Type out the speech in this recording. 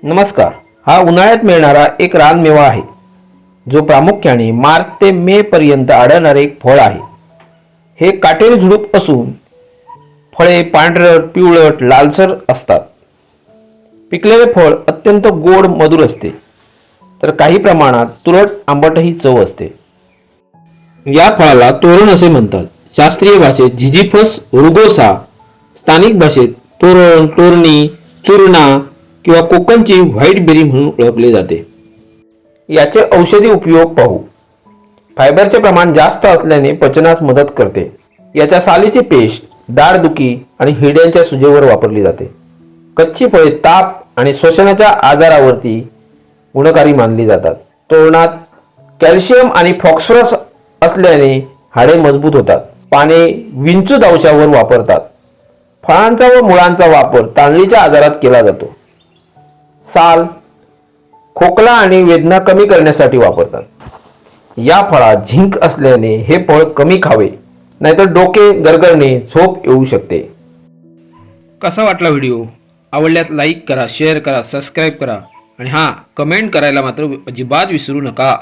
नमस्कार. हा उन्हाळ्यात मिळणारा एक रानमेवा आहे जो प्रामुख्याने मार्च ते मे पर्यंत आढळणारे एक फळ आहे. हे काटेरी झुडूप असून फळे पांढरट, पिवळट, लालसर असतात. पिकलेले फळ अत्यंत गोड मधुर असते, तर काही प्रमाणात तुरट आंबटही चव असते. या फळाला तोरण असे म्हणतात. शास्त्रीय भाषेत झिझिफस रुगोसा, स्थानिक भाषेत तोरण, तोरणी, चूर्णा किंवा कोकणची व्हाईट बेरी म्हणून ओळखले जाते. याचे औषधी उपयोग पाहू. फायबरचे प्रमाण जास्त असल्याने पचनास मदत करते. याच्या सालीची पेस्ट दाढदुखी आणि हिरड्यांच्या सुजेवर वापरली जाते. कच्ची फळे ताप आणि श्वसनाच्या आजारावरती गुणकारी मानली जातात. तोरणात कॅल्शियम आणि फॉस्फरस असल्याने हाडे मजबूत होतात. पाने विंचू दंशावर वापरतात. फळांचा व मुळांचा वापर तांदळीच्या आजारात केला जातो. साल खोकला आणि वेदना कमी करण्यासाठी वापरतात. या फळात झिंक असल्याने हे फळ कमी खावे, नाहीतर डोके गरगरणे, झोप येऊ शकते. कसा वाटला व्हिडिओ? आवडल्यास लाईक करा, शेअर करा, सबस्क्राईब करा आणि हां, कमेंट करायला मात्र अजिबात विसरू नका.